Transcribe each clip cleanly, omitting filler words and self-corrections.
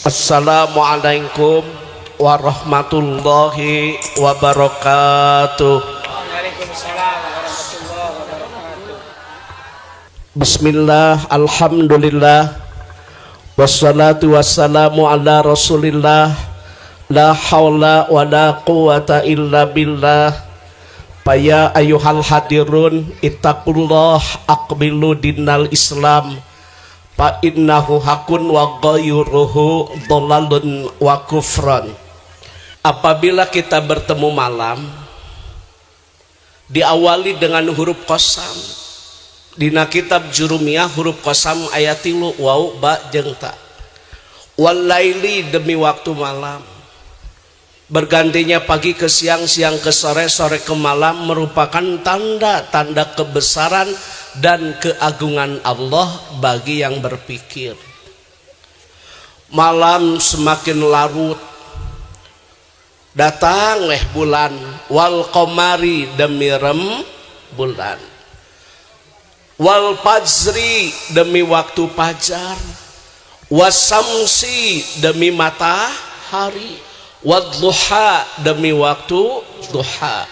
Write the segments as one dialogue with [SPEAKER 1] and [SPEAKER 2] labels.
[SPEAKER 1] Assalamualaikum warahmatullahi wabarakatuh.
[SPEAKER 2] Waalaikumsalam warahmatullahi wabarakatuh.
[SPEAKER 1] Bismillah, alhamdulillah, wassalatu wassalamu ala rasulillah, la hawla wa la quwata illa billah. Paya ayuhal hadirun, ittaqullah aqbilu dinal islam, fa innahu hakun wa ghayruhu dhalalun wa kufran. Apabila kita bertemu malam, diawali dengan huruf qasam. Dina kitab Jurumiyah huruf qasam ayat 3 waw ba jeung ta. Wal laili, demi waktu malam. Bergantinya pagi ke siang, siang ke sore, sore ke malam merupakan tanda-tanda kebesaran dan keagungan Allah bagi yang berpikir. Malam semakin larut, datang bulan, wal qamari, demi bulan, wal fajri, demi waktu fajar, wasamsi, demi matahari, wadduha, demi waktu duha,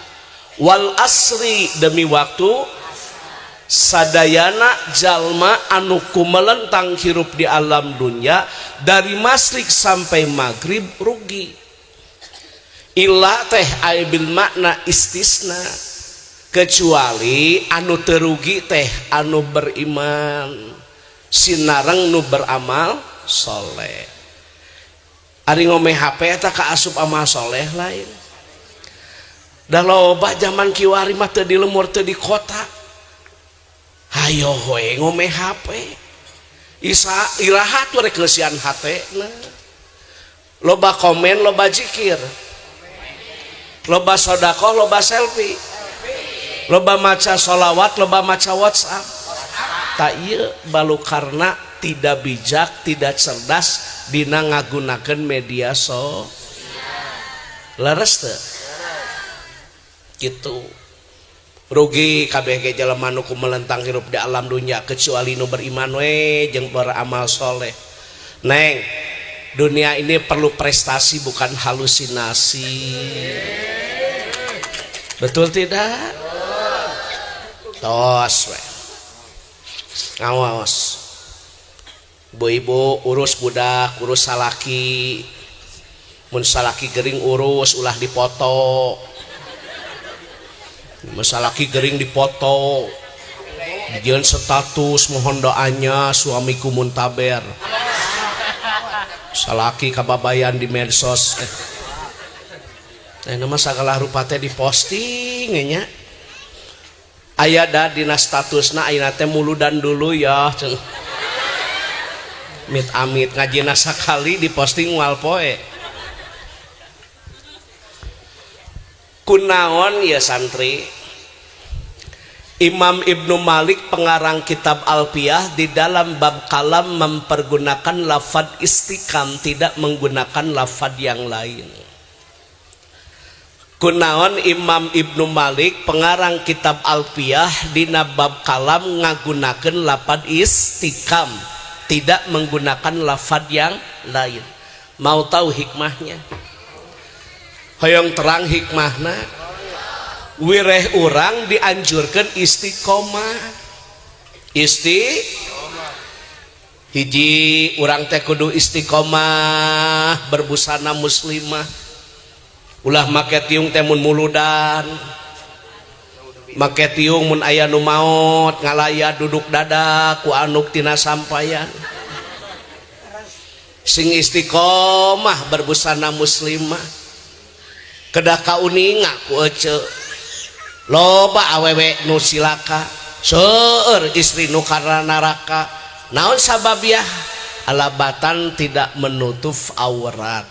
[SPEAKER 1] wal asri, demi waktu sadayana jalma anu kumelentang hirup di alam dunia dari masrik sampai maghrib rugi. Illa teh aibil makna istisna, kecuali anu terugi teh anu beriman sinareng nu beramal soleh. Ari ngomeh HP eta kaasup amal soleh lain. Da loba zaman kiwari mah teu di lemur teu di kota. Hayo we ngomeh HP. Isa iraha tuh rek leusian hatena. Loba komen, loba zikir. Loba sedekah, loba selfie. Loba maca sholawat, loba maca WhatsApp. Tak ieu balu karena tidak bijak, tidak cerdas dina ngagunakeun media sosial. Leres teu? Gitu. Rugi kabeh ge jelema nu kumelentang hirup di alam dunia kecuali nu beriman we jeung beramal soleh. Neng, dunia ini perlu prestasi bukan halusinasi. Betul tidak? Tos we. Ngawas. Ibu-ibu urus budak, urus salaki. Mun salaki gering urus ulah dipoto. Mun salaki gering dipoto. Dijieun status mohon doanya suamiku muntaber. Salaki kababayan di medsos. Nama sagala rupa teh diposting nya. Aya da dina statusna ayeuna teh muludan dulu ya. Amit ngajina sakali diposting wal poe. Kunaon ya santri? Imam Ibnu Malik pengarang kitab Alfiyah di dalam bab kalam mempergunakan lafad istiqam, tidak menggunakan lafad yang lain. Kunaon Imam Ibnu Malik pengarang kitab Alfiyah di bab kalam ngagunakeun lafad istiqam, tidak menggunakan lafad yang lain. Mau tahu hikmahnya? Hoyong terang hikmahna. Wireh urang dianjurkan istiqomah. Hiji urang teh kudu istiqomah berbusana muslimah. Ulah make tiung teh mun muludan. Make tiung mun aya nu maot ngalaya duduk dadak ku anuk tina sampayan. Sing istiqomah berbusana muslimah kedah kauninga ku ece. Loba awewe nu silaka seueur istri nu kana neraka. Naon sababiah? Alabatan tidak menutup aurat.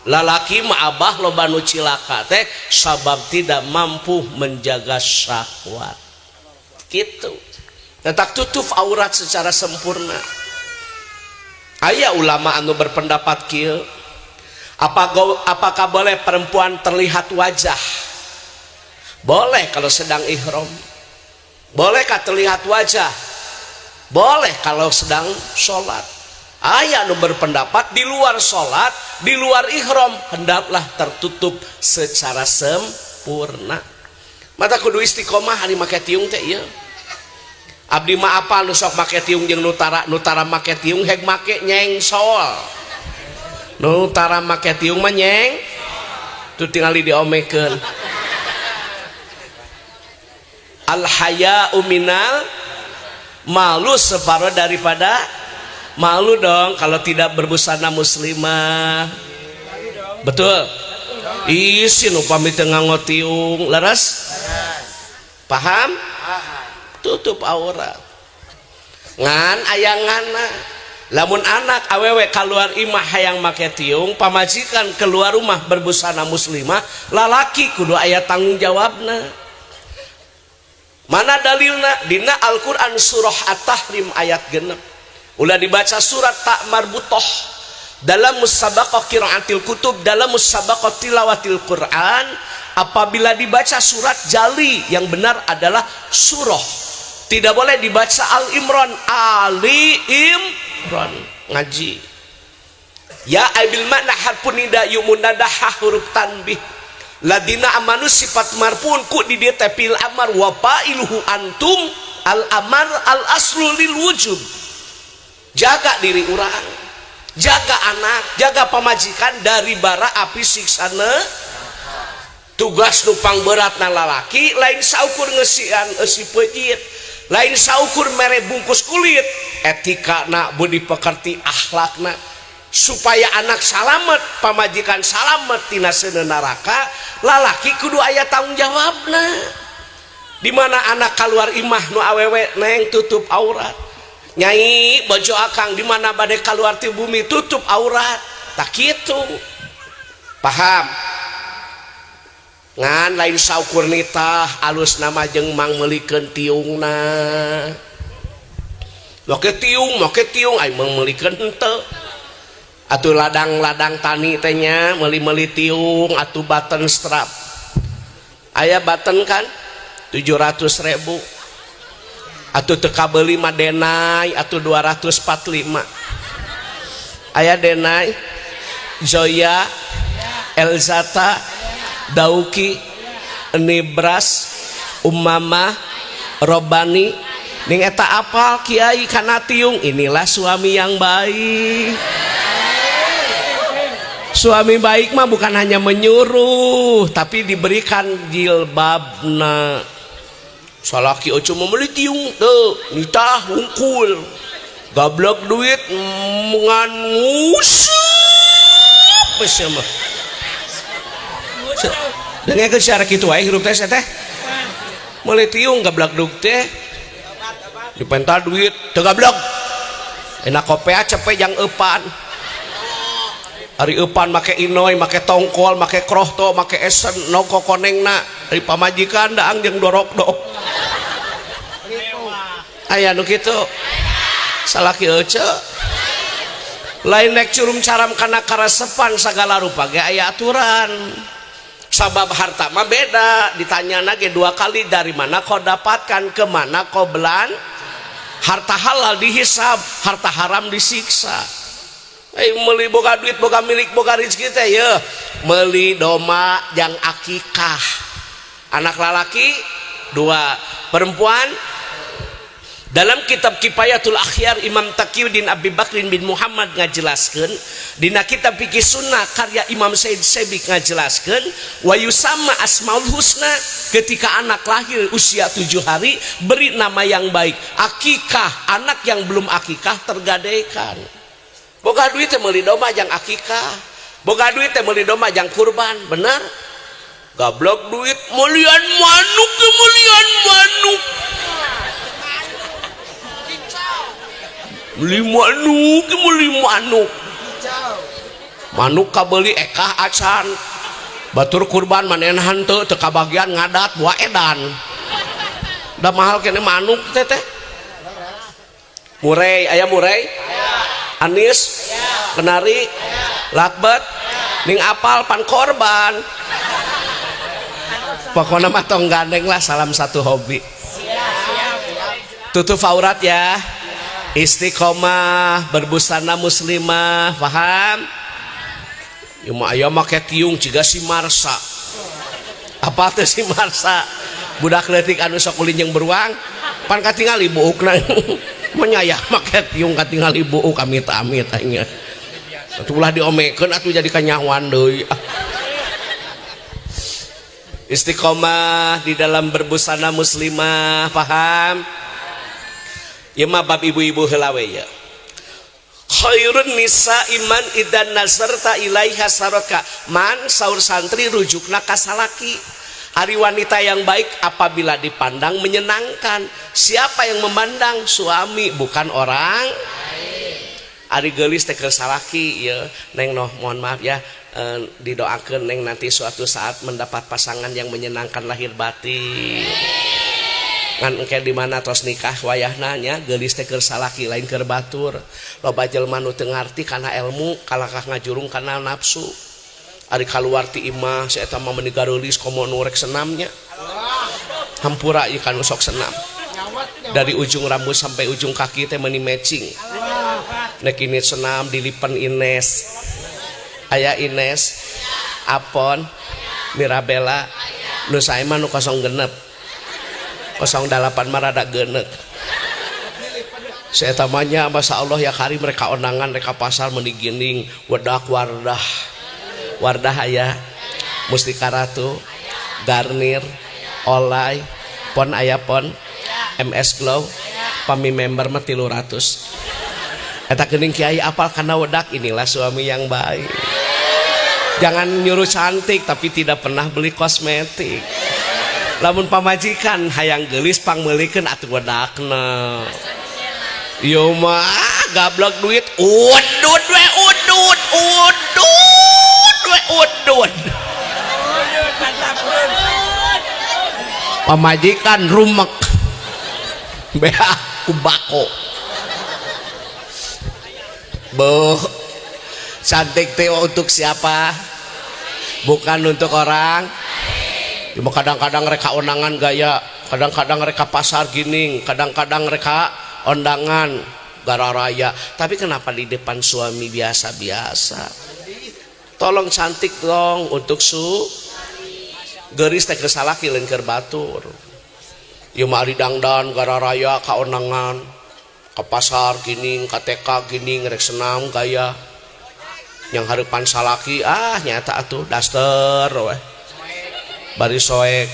[SPEAKER 1] Lalaki mah abah loba nu cilaka teh sabab tidak mampu menjaga syahwat. Gitu. Tak tutup aurat secara sempurna. Aya ulama anu berpendapat kieu. Apakah boleh perempuan terlihat wajah? Boleh kalau sedang ihram. Bolehkah terlihat wajah? Boleh kalau sedang sholat. Aya nu berpendapat di luar sholat, di luar ihram hendaklah tertutup secara sempurna. Mata kudu istiqomah hari make tiung teh ieu. Abdi mah apal nu sok make tiung jeung nutara make tiung heg make nyengsol. Nutara make tiung mah nyeng tu tinggal diomekeun. Al haya'u minal, malu separuh daripada malu dong kalau tidak berbusana muslimah. Betul. Isi nu pamit teu ngotiung leres. Paham? Tutup aurat. Ngan ayangana. Lamun anak awewe keluar imah hayang make tiung, pamajikan keluar rumah berbusana muslimah, lalaki kudu aya tanggung jawabna. Mana dalilna? Dina Al-Quran surah At-Tahrim ayat 6. Ulah dibaca surat tak marbutoh dalam musabaqah qiraatil kutub, dalam musabaqah tilawatil Quran. Apabila dibaca surat jali, yang benar adalah surah. Tidak boleh dibaca Al-Imran, Ali Imran ngaji. Ya aibil makna harfun nida yumunnadah huruf tanbih. Ladina amanu sifat marfun ku di dieu teh fil amar wa fa'iluhu antum al amar al aslu lil wujub. Jaga diri urang, jaga anak, jaga pamajikan dari bara api siksana. Tugas nu pangberatna lalaki lain saukur ngeusian eusi peujit, lain saukur mere bungkus kulit, etikana budi pekerti akhlakna. Supaya anak salamet, pamajikan salamet tina seuneu neraka, lalaki kudu aya tanggung jawabna. Di mana anak keluar imah nu awewe neng tutup aurat. Nyai bojo akang di mana bade keluar ti bumi tutup aurat. Tak kitu. Paham? Ngan lain saukur nitah alus nama jeung mang meulikeun tiungna. Make tiung ai mang meulikeun henteu. Atuh ladang-ladang tani tehnya meuli-meuli tiung atuh baten strap. Aya baten kan 700.000. Atuh teu kabeuli mah denai atuh 245. Aya denai Zoya, Elzata, Dauki, Nibras, Ummamah, Robani. Ning eta apal kiai kana tiung, inilah suami yang baik. Suami baik mah bukan hanya menyuruh, tapi diberikan jilbabna. Salaki ojo membeli tiung tuh, nitah hungkul, gablok duit ngan ngusap bersama. Dengan kecara gitu aja hirup teh teh, mulai tiung gablok duit teh, dipental duit, teu gablok, enak kopea cepet yang epan. Hari epan make inoy, make tongkol, make krohto, make esen, nongko konengna dari pamajikan daang jeung dorok-dok. Aya nu kitu. Salaki euce. Lain nek curum caram kana karesepan sagala rupa ge aya aturan. Sabab harta mah beda, ditanyana ge 2 kali dari mana kau dapatkan, ke mana kau belan. Harta halal dihisab, harta haram disiksa. Meuli boga duit, boga milik, boga rezeki teh ye meuli doma jang akikah. Anak lalaki 2, perempuan. Dalam kitab Kifayatul Akhyar Imam Taqiyuddin Abi Bakrin bin Muhammad ngajelaskeun, dina kitab Fiqih Sunnah karya Imam Said Sabiq ngajelaskeun, wa yusamma asmaul husna, ketika anak lahir usia 7 hari beri nama yang baik. Akikah, anak yang belum akikah tergadaikan. Boga duit teh meuli domba jang akikah, boga duit teh meuli domba jang kurban, bener? Gablok duit meulian manuk ke meulian manuk. Meuli manuk ke meuli manuk. Manuk kabeuli ekah acan. Batur kurban manenahan teu teu kabagian ngadat buah edan. Da mahal kene manuk teh teh. Murai, aya murai? Anis, kenari, lakbet, ning apal pan korban. Pokoknya mah tong gandeng lah, salam satu hobi. Tutup aurat ya. Istiqomah berbusana muslimah, paham? Ya mah aya make tiung ciga si Marsa. Apa teh si Marsa? Budak leutik anu sok ulin jeung beruang, pan katingali buukna. Mun nya make tiung katingali buuk amit-amit aing. Atuh ulah diomekeun atuh jadi kanyahoan deui. Istiqomah di dalam berbusana muslimah, paham? Ya mah bab ibu-ibu heula we ya. Khairun nisa iman idan nazarta ilaiha saraka. Man saur santri rujukna ka salaki. Ari wanita yang baik apabila dipandang menyenangkan. Siapa yang memandang? Suami, bukan orang. Ari geulis teh keur salaki ya. Neng noh mohon maaf ya. Didoakeun neng nanti suatu saat mendapat pasangan yang menyenangkan lahir batin. Ngan engke di mana tos nikah wayahna nya geulis teh keur salaki lain keur batur. Loba jelema nu teu ngarti kana ilmu kalakah ngajurung kana nafsu. Ari kaluar ti imah si eta mah meuni gareulis komo nu rek senamnya. Hampura ieu kanu sok senam. Dari ujung rambut sampai ujung kaki teh meuni matching. Nek ini senam dilipen Ines. Aya Ines, Apon, Mirabella, nu sae mah nu 06. 08 mah rada geuneuk. Saya tamanya masya Allah ya kari mereka ondangan mereka pasar menigining wedak Wardah. Wardah aya Mustika Ratu, Garnir, Olay, Pon aya Pon, MS Glow, pami member mah 300. Eta geuning kiai apal kana wedak, inilah suami yang baik. Jangan nyuruh cantik tapi tidak pernah beli kosmetik. Lamun pamajikan hayang geulis pangmeulikeun atuh wedakna. Yo mah gablok duit udud we udud. Pamajikan rumek. Bea ku bako. Boh. Cantik teh untuk siapa? Bukan untuk orang. Cuma kadang-kadang reka ondangan gaya, kadang-kadang reka pasar gining, kadang-kadang reka ondangan gara raya. Tapi kenapa di depan suami biasa-biasa? Tolong cantik dong untuk geuris teh keur salaki leun keur batur. Ieu mah ari dangdan gara raya ka ondangan, ka pasar gining, ka TK gining rek senam gaya. Yang hareupan salaki nyata atuh daster we. Bari soek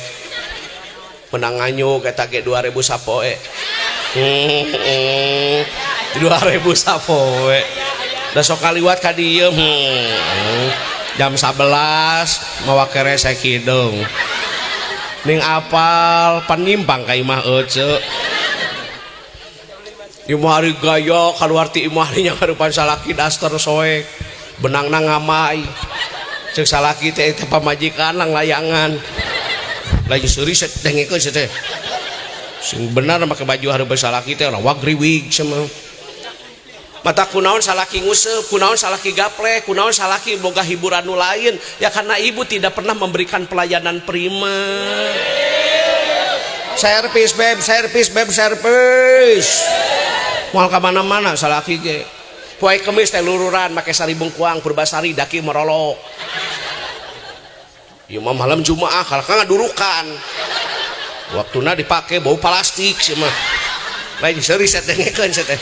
[SPEAKER 1] menang nganyuk eta ge 2000 sapoe. 2000 sapoe. Da sok kaliwat ka dieu jam 11 mawa kerese kidung. Ning apal panyimpang ka imah euceuk. Ieu mah hari gaya kaluar ti imah nya hareupan salaki daster soek. Benangna ngamai. Cek salaki teh pamajikan lang layangan. Lagi seuri dengekeun teh. Sing benar make baju hareup salaki teh wagriwig sama. Mata kunaon salaki nguseup, kunaon salaki gaplek, kunaon salaki boga hiburan nu lain. Ya karena ibu tidak pernah memberikan pelayanan prima. Servis beb, servis beb, servis. Moal ka mana-mana salaki ge. Poe kemis teh lururan make sari bengkuang Purbasari daki merolok. Ieu mah malam Jumaah kalaka ngadurukan. Waktuna dipake bau plastik sih mah. Lain seuri set dengekeun teh.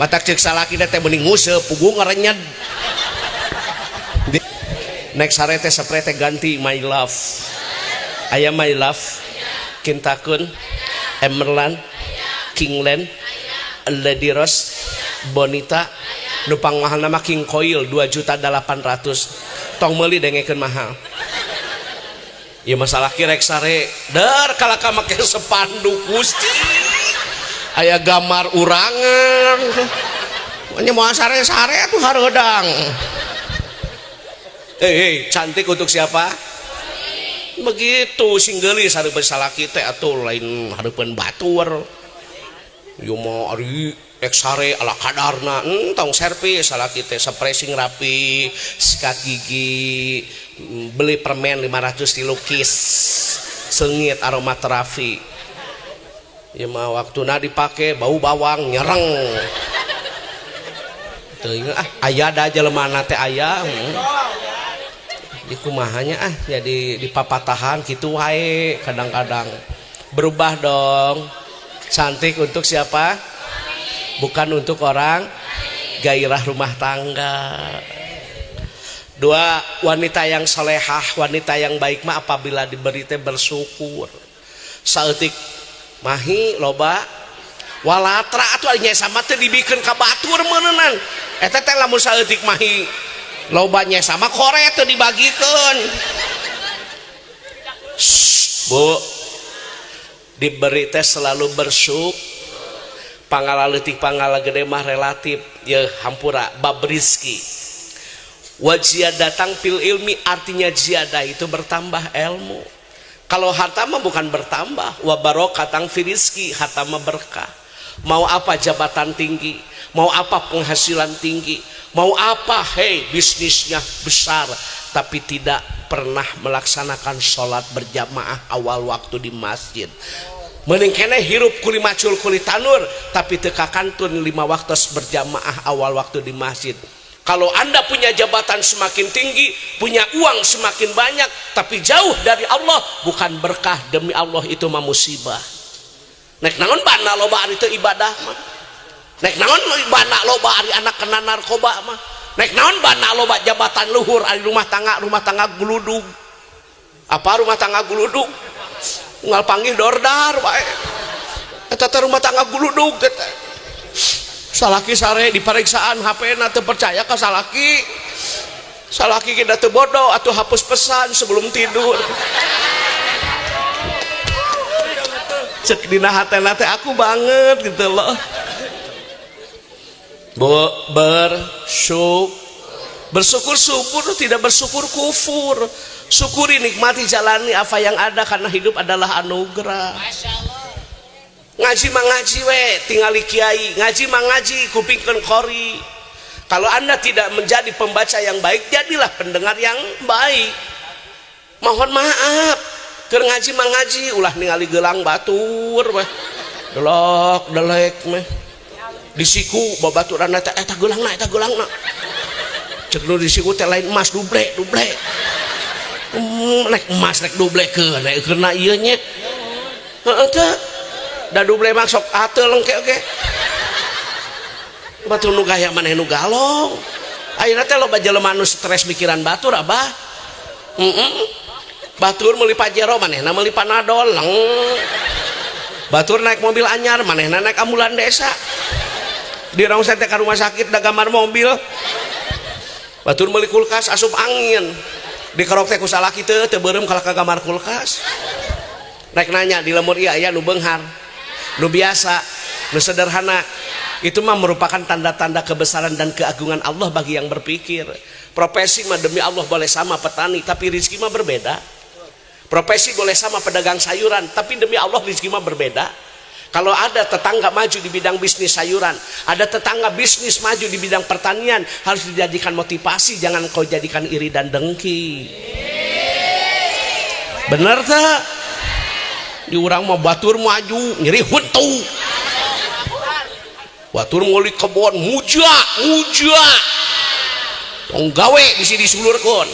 [SPEAKER 1] Matak ceuk salaki teh mending nguseup pugu ngarenyed. Next sare teh spray teh ganti my love. Aya my love. Kintakun, Emerald, Kingland, Lady Rose, Bonita, nupang mahal nama King Coil 2.800.000. Tong meuli dengekeun mahal. Ya masalah kirek sare dar kalaka make sepanduk Gusti. Aya gambar urangan. Nya moal sare-sare atuh hareudang. Cantik untuk siapa? Begitu sing geulis hareupeun salaki teh atuh lain hareupeun batur. Ieu mah ari rek sare ala kadarna tong servis salaki teh spraying rapi, sikat gigi, beli permen 500 dilukis, seungit aromaterapi. ya mah waktuna dipake bau bawang nyereng teu aya da jelema teh aya di kumahanya jadi di papatahan gitu wae kadang-kadang berubah dong cantik untuk siapa bukan untuk orang gairah rumah tangga. Dua, wanita yang solehah, wanita yang baik mah apabila diberi teh bersyukur. Saeutik mahi loba walatra atuh nya sama teh dibikeun ka batur meureunnan. Eta teh lamun saeutik mahi loba nya sama kore teh dibagikeun. Bu, diberi teh selalu bersyukur. Pangala leutik pangala gede mah relatif ya hampura bab rizki. Wajia datang pil ilmi artinya ziyadah itu bertambah ilmu. Kalau harta mah bukan bertambah. Wa barokatang fi rizki, harta mah berkah. Mau apa jabatan tinggi, mau apa penghasilan tinggi, mau apa bisnisnya besar tapi tidak pernah melaksanakan sholat berjamaah awal waktu di masjid. Mending kene hirup kuli macul kuli tanur tapi teka kantun 5 waktu berjamaah awal waktu di masjid. Kalau Anda punya jabatan semakin tinggi, punya uang semakin banyak, tapi jauh dari Allah, bukan berkah, demi Allah itu mah musibah. Nek naon bana loba ari teu ibadah mah. Nek naon bana loba ari anak kena narkoba mah. Nek naon bana loba jabatan luhur ari rumah tangga guludug. Apa rumah tangga guludug? Unggal panggih dordar bae. Eta teh rumah tangga guludug teh. Salaki sare di pariksaan HP na teu percaya ka salaki. Salaki kita teu bodoh atuh hapus pesan sebelum tidur. Cek dina hatena teh aku banget gitu loh. Bersyukur syukur, tidak bersyukur kufur. Syukuri, nikmati, jalani apa yang ada karena hidup adalah anugerah. Ngaji mangaji we tinggali kiai, ngaji mangaji kupingkeun qori. Kalau Anda tidak menjadi pembaca yang baik, jadilah pendengar yang baik. Mohon maaf keur ngaji mangaji ulah ningali gelang batur weh delok delek meh disiku babaturan eta geulangna cek nu disiku teh lain emas duble nek emas nek dublekeun keuna ieu nya heuh teh da duble mah sok ateul engke oge batur nu gaya maneh nu galong ayeuna teh loba jelema nu stres mikiran batur abah batur meuli pajero manehna meuli panadol batur naik mobil anyar manehna naik ambulan desa di rongsen teh ka rumah sakit da gambar mobil batur meuli kulkas asup angin di kerok teh ku salaki teu beureum kalau ka gambar kulkas naik nanya di lemur ieu aya nu beunghar nu biasa nu sederhana itu mah merupakan tanda-tanda kebesaran dan keagungan Allah bagi yang berpikir. Profesi mah demi Allah boleh sama petani tapi rezeki mah berbeda. Profesi boleh sama pedagang sayuran tapi demi Allah rezeki mah berbeda. Kalau ada tetangga maju di bidang bisnis sayuran, ada tetangga bisnis maju di bidang pertanian, harus dijadikan motivasi, jangan kau jadikan iri dan dengki. Bener tak? Di urang mah batur maju nyeri huntu. Batur ngoli kebon muja tong gawe bisi disulurkeun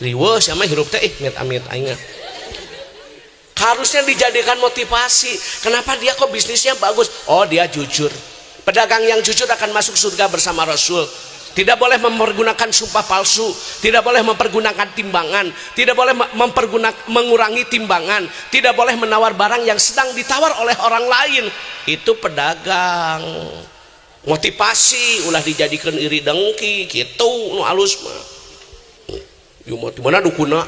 [SPEAKER 1] riweuh sia mah hirup teh amit aing harusnya dijadikan motivasi. Kenapa dia kok bisnisnya bagus? Oh dia jujur. Pedagang yang jujur akan masuk surga bersama Rasul. Tidak boleh mempergunakan sumpah palsu, tidak boleh mempergunakan timbangan, tidak boleh mengurangi timbangan, tidak boleh menawar barang yang sedang ditawar oleh orang lain. Itu pedagang. Motivasi ulah dijadikan iri dengki gitu nu alus mah. Yo mah di mana dukuna?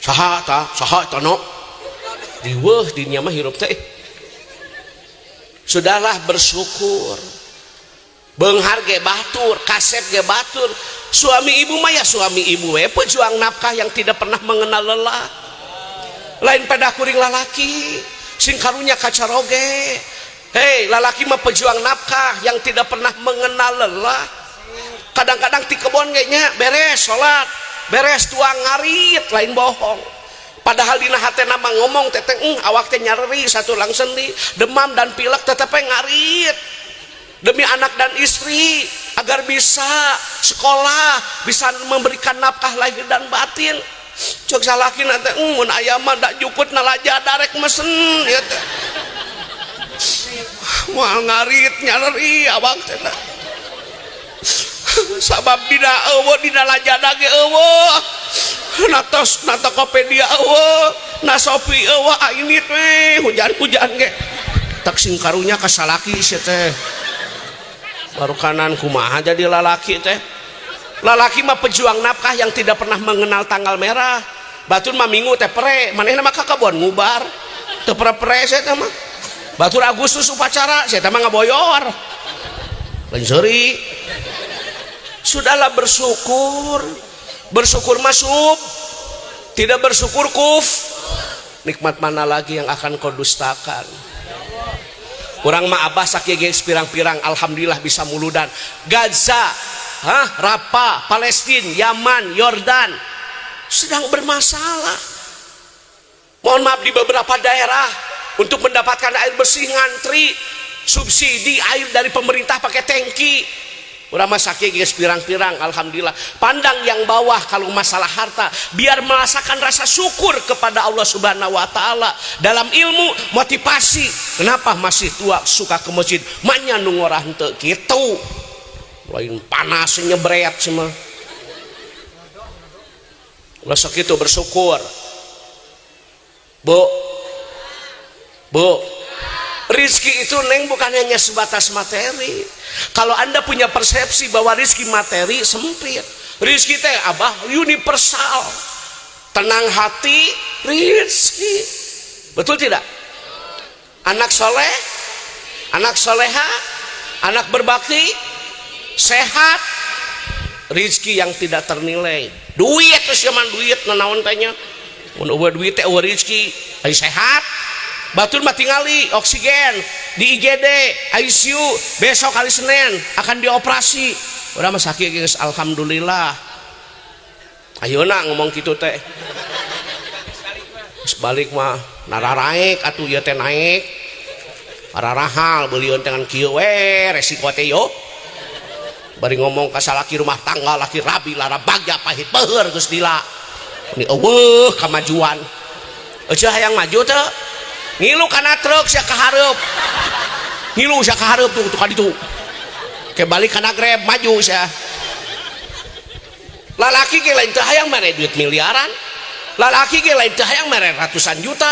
[SPEAKER 1] Saha ta no? Riweuh di nya mah hirup teh. Sudahlah bersyukur. Beunghar ge batur, kasep ge batur. Suami ibu mah ya suami ibu we pejuang nafkah yang tidak pernah mengenal lelah. Lain pada kuring lalaki sing karunya kacaroge. Hei, lalaki mah pejuang nafkah yang tidak pernah mengenal lelah. Kadang-kadang ti kebon ge nya beres salat, beres tuang ngarit lain bohong. Padahal dina hatena mah ngomong teteh awak teh nyeri satulang sendi, demam dan pilek tetep ngarit. Demi anak dan istri agar bisa sekolah, bisa memberikan nafkah lahir dan batin. Cok salaki nanti mun aya mah da jukut nalaja darek mesen ya teh. Moal ngarit nyeri awak teh. Sabab dina eueuh dina lajana ge eueuh. Natos na Tokopedia eueuh, na Shopee eueuh ini teh hujan-hujan ge. Tak sing karunya ka salaki sia teh. Baru kanan kumaha jadi lalaki teh. Lalaki mah pejuang nafkah yang tidak pernah mengenal tanggal merah. Batur mah minggu teh pere, manehna mah kakabon ngubar. Teu pere-pere saya teh mah. Batur Agustus upacara, saya teh mah ngaboyor. Lain seuri. Sudahlah bersyukur. Bersyukur masuk. Tidak bersyukur kuf. Nikmat mana lagi yang akan kau dustakan? Kurang mah abah sakieu pirang-pirang alhamdulillah bisa muludan. Gaza, Rafah, Palestina, Yaman, Yordan sedang bermasalah. Mohon maaf di beberapa daerah untuk mendapatkan air bersih ngantri, subsidi air dari pemerintah pakai tangki. Urama sakit guys pirang-pirang alhamdulillah. Pandang yang bawah kalau masalah harta, biar merasakan rasa syukur kepada Allah Subhanahu wa taala. Dalam ilmu motivasi, kenapa masih tua suka ke masjid? Manya nu ngorah henteu kitu. Lain panas nyebret semua. Ulah sakitu bersyukur. Bu. Rizki itu neng bukan hanya sebatas materi. Kalau anda punya persepsi bahwa rizki materi sempit, rizki teh abah universal. Tenang hati rizki, betul tidak? Anak soleh, anak soleha, anak berbakti, sehat, rizki yang tidak ternilai. Duit terus zaman duit nanaon tanya, mun duit teh rizki, ai sehat. Batur mah tingali oksigen di IGD, ICU, besok hari Senin akan dioperasi. Udah mah sakit guys, alhamdulillah. Ayeuna ngomong gitu teh. Balik mah nararaek atuh ieu teh naik. Ararahal beuliun dengan kieu we resiko teh yo. Bari ngomong ka salaki rumah tangga laki rabi lara bagja pahit beueur geus dila. Ini eueuh kamajuan. Eueuh hayang maju teh. Ngilu kana truk sia kahareup. Ngilu sia kahareup tuh ka ditu. Ke balik kana Grab maju sia. Lalaki ge lain teu hayang mere duit miliaran. Lalaki ge lain teu hayang mere ratusan juta.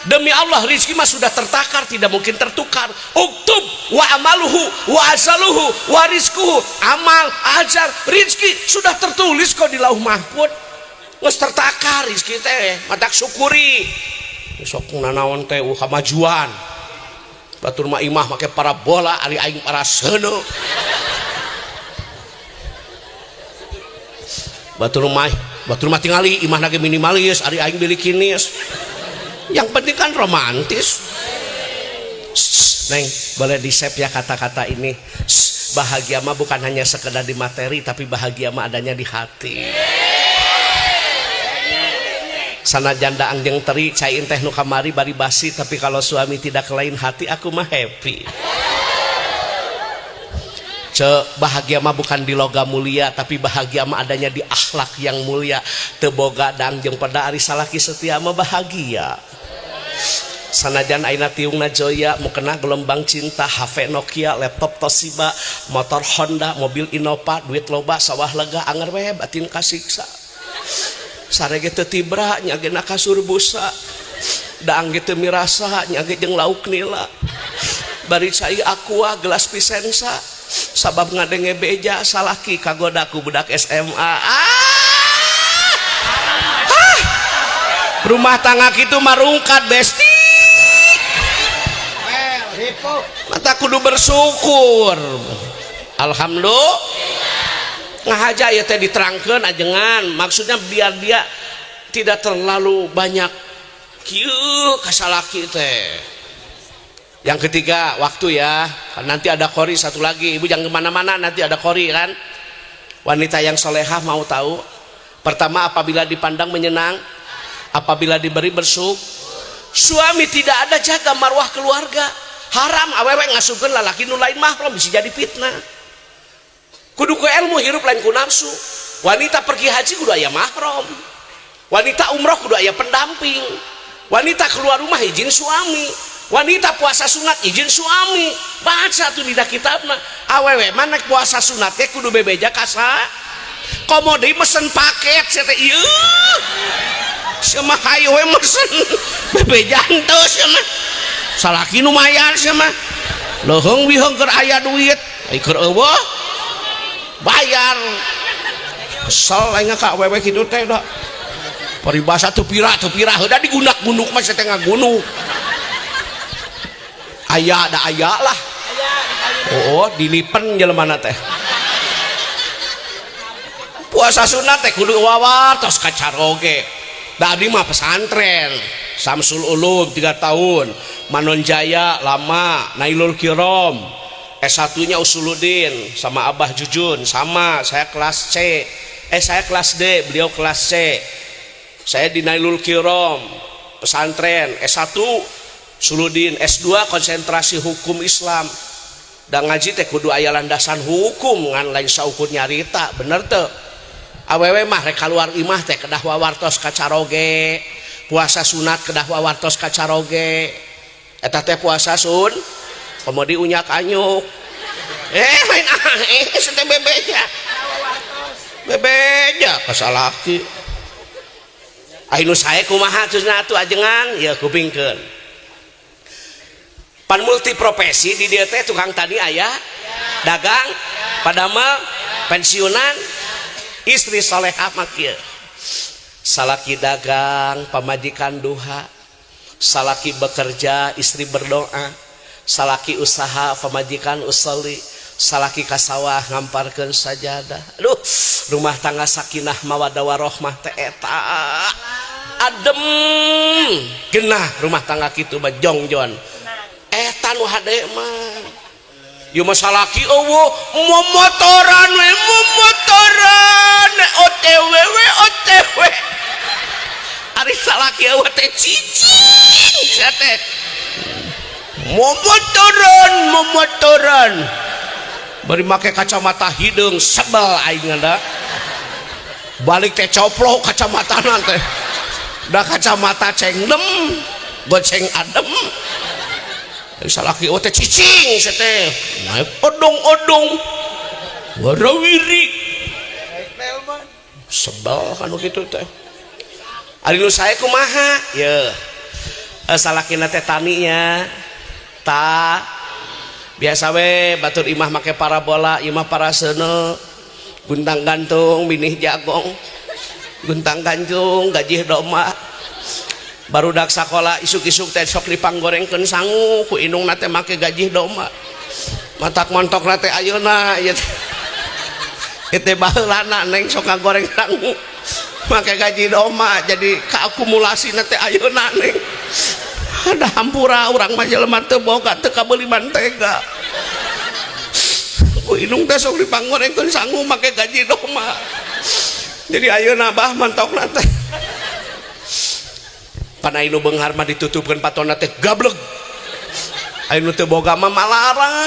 [SPEAKER 1] Demi Allah rezeki mah sudah tertakar, tidak mungkin tertukar. Uktub wa amaluhu wa azaluhu wa rizquhu. Amal, ajar, rezeki sudah tertulis kok di Lauh Mahfuz. Geus tertakar rezeki teh, matak syukuri. Sok nanaon teh kamajuan. Batur mah imah make parabola ari aing para seuneu. Batur mah tingali imah nage minimalis ari aing bilikinis. Yang penting kan romantis. Neng, boleh di-save ya kata-kata ini. Bahagia mah bukan hanya sekedar di materi, tapi bahagia mah adanya di hati. Sanajan daang jeung teri cain teh nu kamari bari basi, tapi kalau suami tidak lain hati aku mah happy. Bahagia mah bukan di logam mulia, tapi bahagia mah adanya di akhlak yang mulia. Teu boga dang jeung pada ari salaki setia mah bahagia. Sanajan aina tiungna joya mau kena gelombang cinta, HP Nokia, laptop Toshiba, motor Honda, mobil Innova, duit loba, sawah lega, anger we batin kasiksa. Sarege teu tibra nyagena kasur busa. Daang ge teu mirasa nyage jeung lauk nila. Bari cai aqua gelas pisensa. Sabab ngadenge beja salaki kagodaku budak SMA. Rumah tangga kitu marungkat besti. Mata kudu bersyukur. Alhamdulillah. Ngahaja ya teh diterangkeun ajengan, maksudnya biar dia tidak terlalu banyak kieu kasalaki teh. Yang ketiga waktu ya, nanti ada kori satu lagi, ibu jangan kemana-mana, nanti ada kori kan. Wanita yang solehah mau tahu, pertama apabila dipandang menyenang, apabila diberi suami tidak ada jaga marwah keluarga, haram awewe ngasupkeun lalaki nu lain mahram, bisa jadi fitnah. Kudu ku ilmu hirup lain ku nafsu. Wanita pergi haji kudu aya mahram, wanita umroh kudu aya pendamping, wanita keluar rumah izin suami, wanita puasa sunat izin suami. Baca tuh di kitabna, awewe mana puasa sunat teh kudu bebeja kasa komodi mesen paket saya teh ieu sama hayu we mesen bebejan teu sama salaki nu mayar sama leuheung wiheung keur aya duit ai keur eueuh bayar kesel aing ka awewe kitu teh da paribasa teu pirah heuda digunak-gunuk mah saya teh ngagunuk aya da aya lah. Oh, dilipen jelemana teh. Puasa sunat teh kudu wawartos kacaroge. Da abdi mah pesantren. Samsul Ulum 3 tahun, Manonjaya lama, Nailul Kiram. S1-nya Usuluddin sama Abah Jujun sama, saya kelas C. Saya kelas D, beliau kelas C. Saya di Nailul Kiram, pesantren. S1 Usuluddin, S2 konsentrasi hukum Islam. Dan ngaji teh kudu aya landasan hukum ngan lain saukur nyarita bener teu awewe mah rek kaluar imah teh kedah wawartos kacaroge puasa sunat kedah wawartos kacaroge eta teh puasa sun komodi unyak anyuk main teh bebeja kasalaki anu sae kumaha cenah atuh ajengan ya kupingkeun. Pan multiprofesi di dia teh tukang tani aya, dagang, padahal pensiunan, istri solehah mah kieu. Salaki dagang, pamajikan duha, salaki bekerja, istri berdoa, salaki usaha, pamajikan usoli, salaki kasawah ngamparkeun sajadah. Aduh, rumah tangga sakinah mawaddah warahmah teh eta adem, genah rumah tangga kitu mah jongjon. Eta nu hade mah ieu mah salaki eueuh momotoran OTW ari salaki eueuh teh cicing sia teh momotoran bari make kacamata hideung sebel aing da balik teh coplok kacamatana teh da kacamata cengdem goceng adem salaki teh cicing teh naik odong-odong warawiri sebel kanu kitu teh ari nu sae kumaha ye salakina teh taninya ta biasa we batur imah make parabola imah paraseuna guntang gantung binih jagong guntang gantung gajih doma barudak sakola isuk-isuk teh sok dipanggorengkeun sangu ku indungna teh make gajih domba matak montok na teh ayeuna ieu teh baheulana neng sok ngagoreng sangu make gaji domba jadi kaakumulasi na teh ayeuna neng ada hampura urang mah jelema teu boga teu kabeuli mantega ku indung teh sok dipanggorengkeun sangu make gaji domba jadi ayeuna bah montokna teh pan anu beunghar mah ditutupkeun patonna teh gablek anu teu boga mah malarang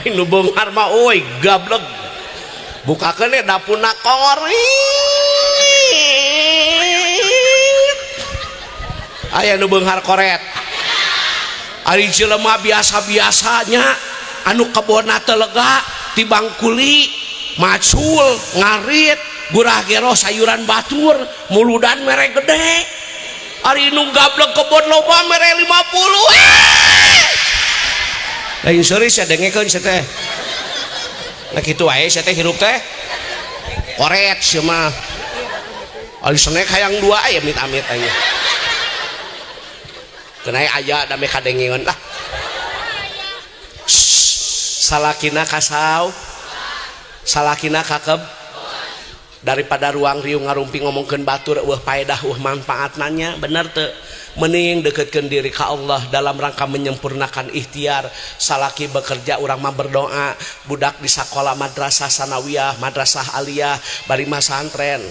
[SPEAKER 1] anu beunghar mah euy gablek bukakeun we dapurna kori aya nu beunghar koret ari jelema biasa-biasanya anu kebonna teu lega tibang kuli macul ngarit gurah gero sayuran batur muludan mere gede ari nu gablek kebon loba mere 50 lain seureus sia dengekeun sia teh nah kitu wae sia teh hirup teh koret sia mah ali senek hayang 2 aya amit-amit aya kenai aya da me kadengeun lah salakina kasau salakina kakeb daripada ruang riung ngarumpi ngomongkeun batur eueuh paedah eueuh manfaatnanya bener teu mending deketkeun diri ka Allah dalam rangka menyempurnakan ikhtiar. Salaki bekerja urang mah berdoa, budak di sekolah madrasah sanawiyah, madrasah aliyah, bari mah santren,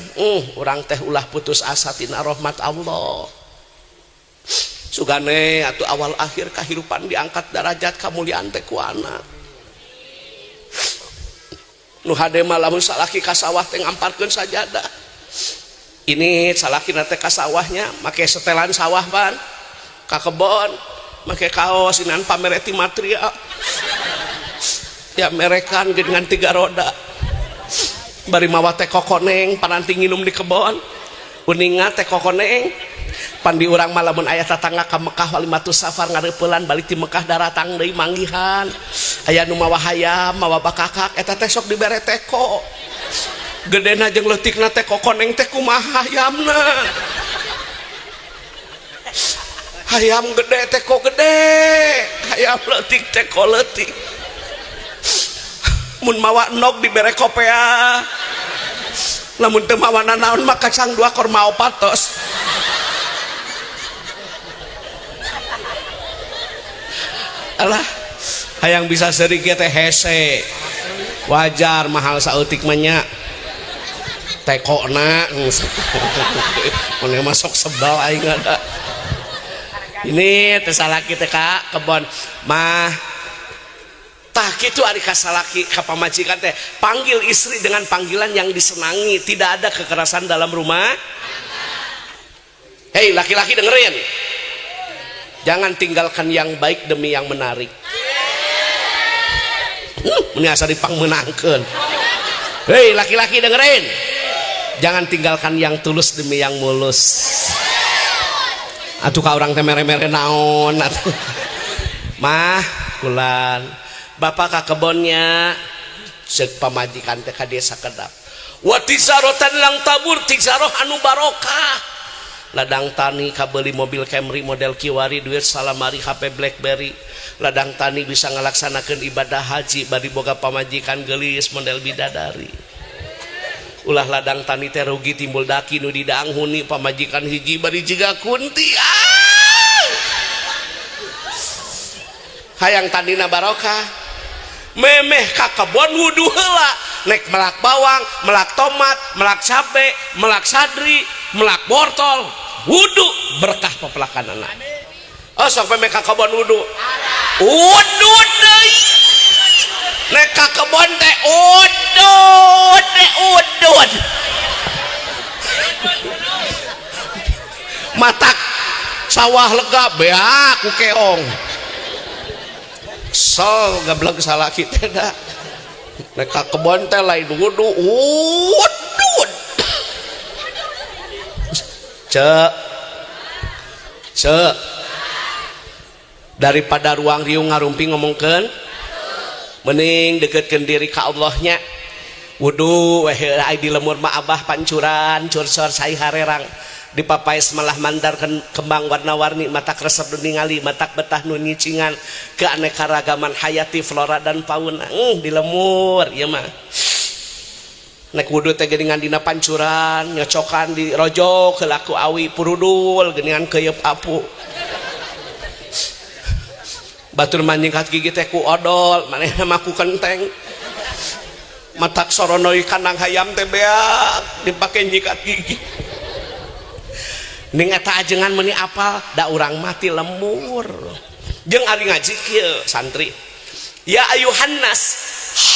[SPEAKER 1] urang teh ulah putus asa tina rahmat Allah. Sugane atuh awal akhir kahirupan diangkat derajat kamuliaan teh ku anak. Nu hade mah lamun salaki ka sawah teh ngamparkeun sajadah. Ini salaki nate ka sawahnya make setelan sawah pan, ka kebon make kaos inan pamereti material. Ya merekan dengan 3 roda. Bari mawa teh kokoneng pananti nginum di kebon. Uninga teh kokoneng pandi urang mah lamun aya tatangga ka Mekah walimatus safar ngareupelan balik ti Mekah daratang deui manggihan. Aya nu mawa hayam, mawa bakakak eta teh sok dibere teko. Gedena jeung leutikna teh kokoneng teh kumaha hayamna. Hayam gede teko gede, hayam leutik teko leutik. Mun mawa nog dibere kopea. Lamun teu mawa nanaon mah kacang 2 korma opatos. Alah, hayang bisa sedikit teh hese. Wajar mahal saeutik mah nya. Tekona mun masuk sebal aing ada. Ini teh salaki teh ka kebon mah tah kitu ari ka salaki ka pamajikan teh panggil istri dengan panggilan yang disenangi, tidak ada kekerasan dalam rumah. Hei laki-laki dengerin, jangan tinggalkan yang baik demi yang menarik. Ini asa dipangmenangkeun. Hei laki-laki dengerin, jangan tinggalkan yang tulus demi yang mulus. Atuh ka urang teh mere-mere naon atuh. Mah kulan bapak ka kebonnya ceuk pamajikan teh ka desa kedap. Wa tisarotan lang tabur tisaroh anu barokah. Ladang tani kabeli mobil Camry model Kiwari, duit salamari, HP BlackBerry. Ladang tani bisa ngalaksanakeun ibadah haji bari boga pamajikan geulis model bidadari. Ulah ladang tani teh rugi timbul daki nu didaang huni pamajikan hiji bari jiga kunti. Hayang tandina barokah, memeh ka kebon wudu heula, nek melak bawang, melak tomat, melak cabe, melak sadri, melak wortel, wudu berkah pepelakanana. Oh sok memeh ka kebon wudu. Wudu deui. Nek ka kebon teh udud, udud. Matak sawah lega beak ku keong. Sol gablek salaki teh da. Nek ka kebon teh lain wudu, udud. Cek. Daripada ruang riung ngarumpi ngomongkeun, mending deketkeun diri ka Allahnya. Wudu weh ai di lemur mah abah pancuran cursor sai harerang dipapais malah mandarkeun kembang warna-warni matak resep nu ningali matak betah nu nyicingan keanekaragaman hayati flora dan fauna di lemur ieu mah. Nek wudu teh geuningan dina pancuran nyocokan di rojok heula ku awi purudul geuningan keuyeub apu. Batur manjingkat gigi teh ku odol manehna mah ku kenteng. Matak soronoi kandang hayam teh beak dipake nyikat gigi. Ning eta ajengan meuni apal da urang mati lemur. Jeung ari ngaji kieu santri. Ya ayuhan nas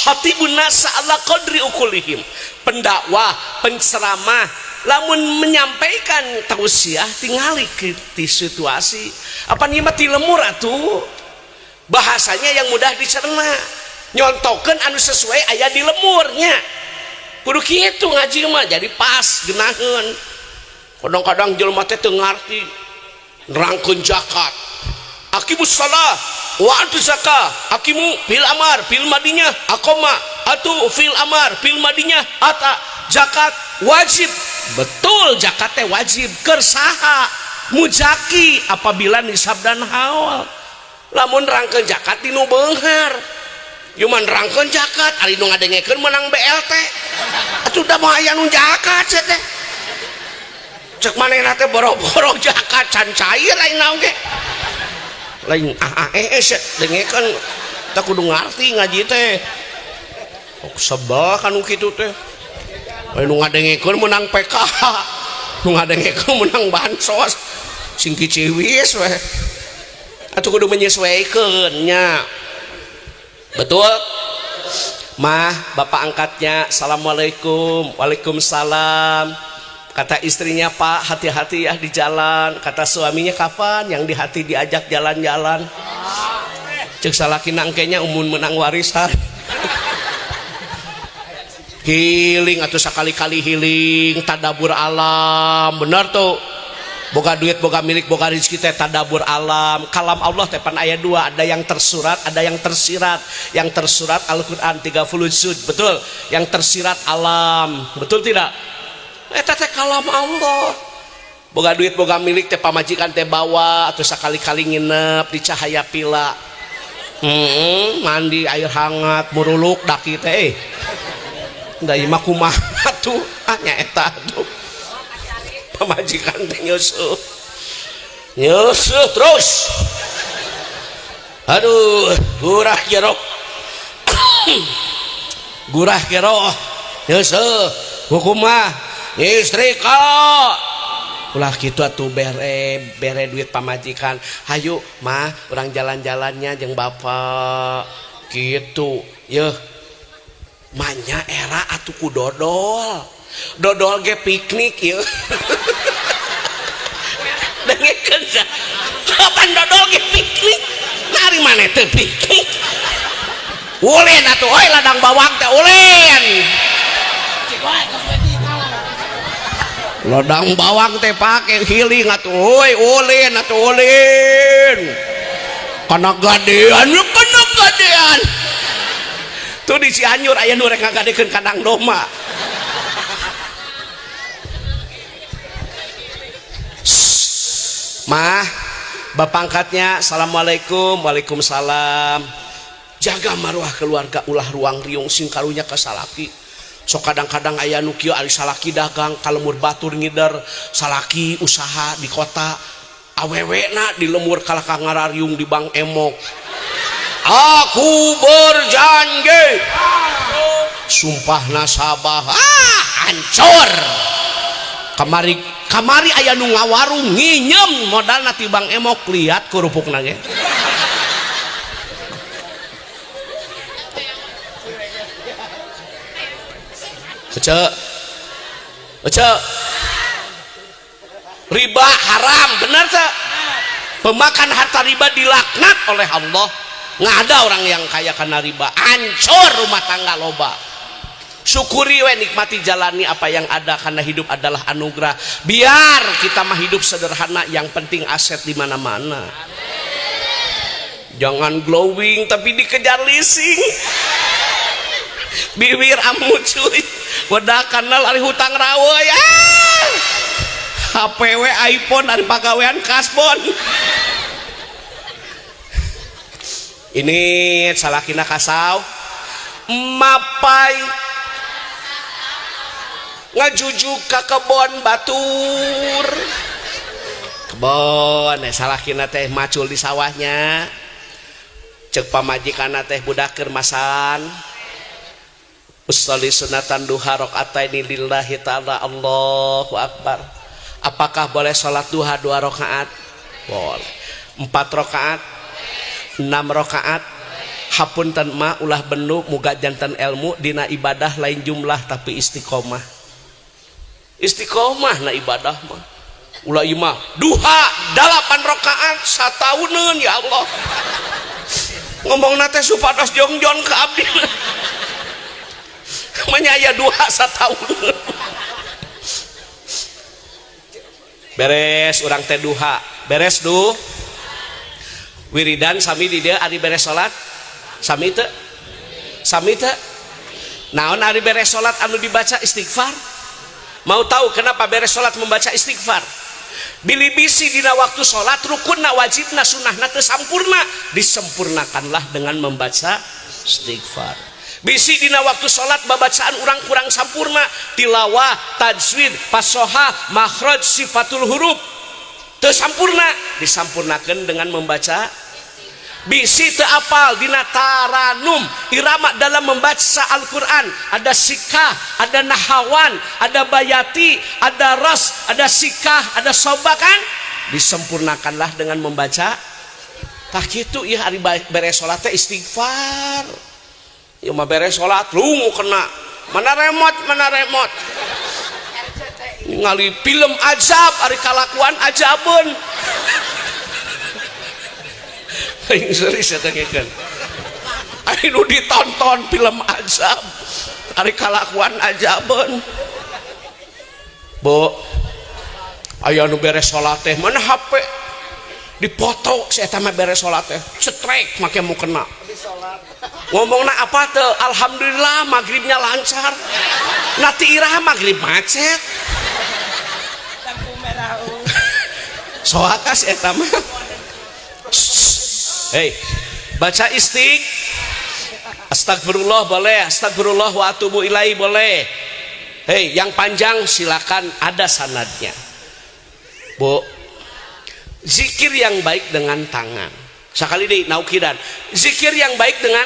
[SPEAKER 1] hatibun nas ala qadri ukulihim. Pendakwah, penceramah lamun menyampaikan tausiah tingali ti situasi. Apa ieu mah ti lemur atuh. Bahasanya yang mudah dicerna, nyontokeun anu sesuai aya di lemurnya. Kudu kitu ngaji mah jadi pas geunaheun. Kadang-kadang jelema teh teu ngarti nerangkeun zakat. Aqimus shalah wa atu zakah. Aqimu fil amar fil madinah aqama atu fil amar fil madinah ata. Zakat wajib. Betul zakat teh wajib keur saha? Mujaki apabila nisab dan haul. Lamun rangkeun zakat di nu beunghar yuman rangkeun zakat ari nu ngadengekeun menang BLT atuh da mah aya nu zakat teh cek manehna teh boro-boro jaka can cair lain naon ge lain dengekeun teh kudu ngarti ngaji teh sebel kan kitu teh we nu ngadengekeun menang PK nu ngadengekeun menang bansos sing kiciwis we atuh kudu menyesuaikeun nya betul mah bapak angkatnya assalamualaikum waalaikumsalam kata istrinya pak hati-hati ya di jalan kata suaminya kapan yang di hati diajak jalan-jalan cek salaki nangkenya umun menang warisan healing atau sekali-kali healing tadabur alam bener tuh boga duit boga milik boga rezeki teh tadabur alam kalam Allah teh pan aya dua ada yang tersurat ada yang tersirat yang tersurat Al-Quran 30 juz betul yang tersirat alam betul tidak eta teh kalam Allah boga duit boga milik teh pamajikan teh bawa atau sekali-kali nginep di cahaya pila mandi air hangat muruluk daki teh da imah kumaha tuh nya eta tuh pamajikan teh nyusuh terus aduh gurah jerok gurah jerok nyusuh hukumah istri kalau ulah gitu atuh bere duit pamajikan hayu mah orang jalan-jalannya jeung bapak gitu yeuh manya era atuh ku dodol ge piknik yeuh dengekeun kapan dodol ge piknik nari maneh teu piknik ulen atuh oi ladang bawang teh ulen ladang bawang teh pake healing atuh oi ulen atuh ulen kana gadean tuh di Cianjur aya nu rek ngagadekeun kandang domba mah bapak angkatnya assalamualaikum waalaikumsalam jaga maruah keluarga ulah ruang riung sing karunya ka salaki sok kadang-kadang aya nu kieu ari salaki dagang kalemur batur ngider salaki usaha di kota awewena di lemur kalaka ngarariung di Bang Emok aku berjanji sumpah nasabah hancur kamari aya nu ngawarung nginyem modal nanti Bang Emok lihat kerupukna ge Ece riba haram benar tak pemakan harta riba dilaknat oleh Allah nggak ada orang yang kaya karena riba hancur rumah tangga loba syukuri we nikmati jalani apa yang ada karena hidup adalah anugerah biar kita mah hidup sederhana yang penting aset di mana-mana jangan glowing tapi dikejar leasing bibir amu cuy wadah kanal ari hutang rawa ya HPW iPhone dari pagawean kasbon ini salakina kasau mapai ngajujuk ke kebon batur kebon salakina teh macul di sawahnya cek pamajikanna teh budak keur masan usali sunatan duha rakaataini lillahi ta'ala Allahu akbar apakah boleh sholat duha 2 rakaat boleh 4 rakaat 6 rakaat hapunten ma ulah benu muga jantan ilmu dina ibadah lain jumlah tapi istiqomah na ibadah mah ulah imah duha 8 rakaat satauneun ya Allah ngomongna teh supados jongjon ke abdi menyaya duha satauneun beres urang teh duha beres duh wiridan sami di dia ari beres salat sami teu naon ari beres salat anu dibaca istighfar mau tahu kenapa beres salat membaca istighfar bili bisi dina waktu salat rukunna wajibna sunnahna teu sampurna disempurnakanlah dengan membaca istighfar Bisi dina waktu salat babacaan urang kurang sampurna, tilawah, tajwid, fasohah, makhraj, sifatul huruf teu sampurna, disampurnakeun dengan membaca. Bisi teu apal dina taranum, irama dalam membaca Al-Qur'an, ada sikah, ada nahawan, ada bayati, ada ras, ada sikah, ada sobak kan? Disempurnakanlah dengan membaca. Tah kitu ieu ari beres salat teh istighfar. Ya mah beres salat lungu kena mana remote ningali film azab ari kalakuan ajabeun aing serius eta ngeukeun ari nu ditonton film azab ari kalakuan ajabeun. Bo aya nu beres salat teh mana HP dipoto si eta mah beres salat teh strike make mu kena ngomongna apa tuh, alhamdulillah maghribnya lancar, nanti iraha maghrib macet soakas eta mah. Hei, baca astagfirullah boleh, astagfirullah wa atubu ilaihi boleh. Hei, yang panjang silakan, ada sanadnya. Bu, zikir yang baik dengan tangan sekali deh naukidan, zikir yang baik dengan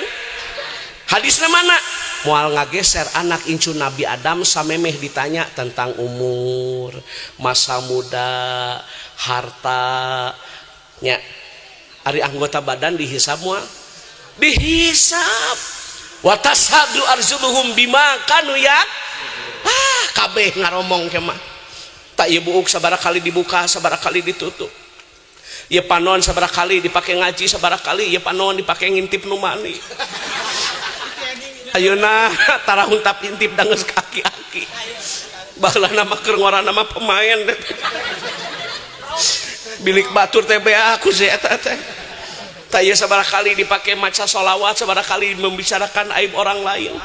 [SPEAKER 1] hadisnya mana? Moal ngageser anak incu Nabi Adam samemeh ditanya tentang umur, masa muda, harta nya ari anggota badan dihisab moal dihisab wa tasadu arzuluhum bima kanu ya kabeh ngaromong ke mah tak ieu buuk sabaraha kali dibuka sabaraha kali ditutup. Ya panon sabaraha kali dipakai ngaji, sabaraha kali ya panon dipakai ngintip nu mani. Ayeuna tarahun tap intip dangeus kaki-aki. Baheulana mah keur ngorana mah pemain. Bilik batur teh bea aku si eta teh. Tah ieu sabaraha kali dipakai maca sholawat, sabaraha kali membicarakan aib orang lain.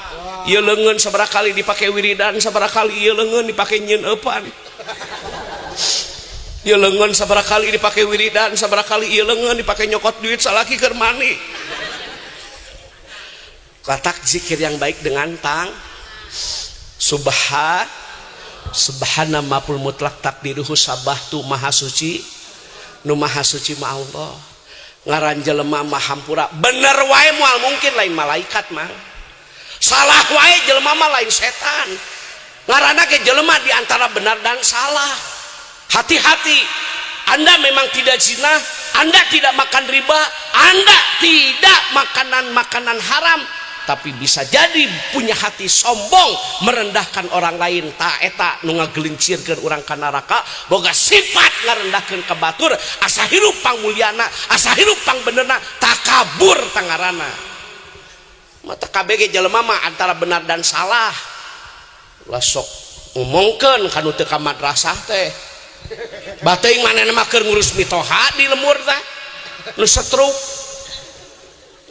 [SPEAKER 1] Ieu leungeun sabaraha kali dipakai wiridan, sabaraha kali ieu leungeun dipakai nyieun eupan. Ieu leungeun sabaraha kali dipakai wiridan, sabaraha kali ieu leungeun dipakai nyokot duit salaki keur mani. Katak zikir yang baik dengan tang subhana mapul mutlak takdiruhu sabahtu maha suci nu maha suci ma Allah ngaran jelema mah hampura bener wae moal mungkin lain malaikat mah salah wae jelema mah lain setan ngaranna ke jelema di antara benar dan salah. Hati-hati, Anda memang tidak zina, Anda tidak makan riba, Anda tidak makanan haram, tapi bisa jadi punya hati sombong merendahkan orang lain. Ta eta nu ngagelincirkeun urang ka neraka boga sifat ngarendahkeun ka batur, asa hirup pangmulyana, asa hirup pangbenerna, takabur tangarana. Mata kabeh jelema mah antara benar dan salah. Lah sok ngomongkeun kanu teu ka madrasah teh. Bateuing manehna mah keur ngurus mitoha di lemur teh nu setruk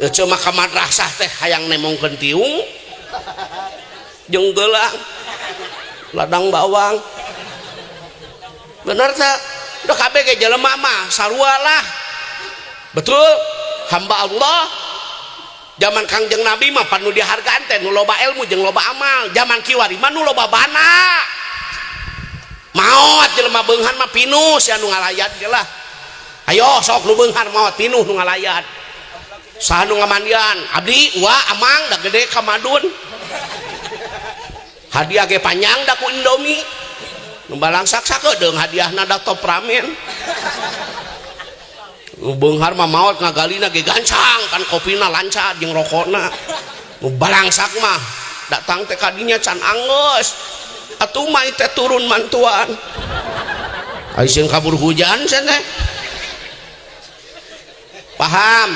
[SPEAKER 1] teu mah ka madrasah teh hayang nemongkeun tiung jeung geulang ladang bawang bener teh da kabeh ge jelema mah sarua lah betul hamba Allah zaman Kangjeng Nabi mah panu dihargaan teh nu loba ilmu jeung loba amal zaman kiwari mah nu loba bana maot jelema beunghan mah pinuh sia nu ngalayat ge lah. Ayo sok nu beunghan maot pinuh nu ngalayat. Saha nu ngamandian? Abdi wa amang da gede ka madun. Hadiah ge panjang da ku Indomie. Nu balangsak sakedeung hadiahna da top ramen. Nu beunghar mah maot ngagalina ge gancang kan kopina lancar jeung rokokna. Nu balangsak mah datang teh kadinya can anggeus. Atuh mah teh turun mantuan aisyeng kabur hujan sana paham